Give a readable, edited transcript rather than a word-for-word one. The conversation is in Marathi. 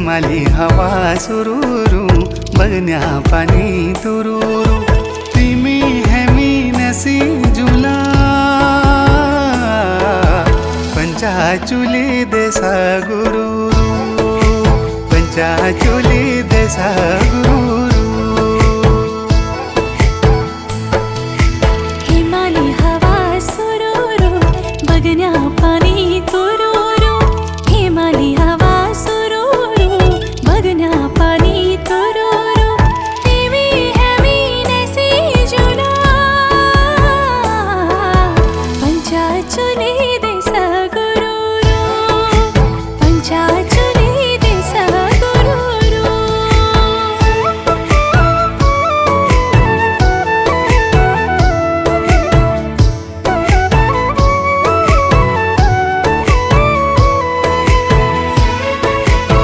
माली हवा सुरूरू बगन्या पानी तुरूरू तिमी हेमी नसी जुला पंचाचुली देसा गुरु पंचाचुली देसा गुरु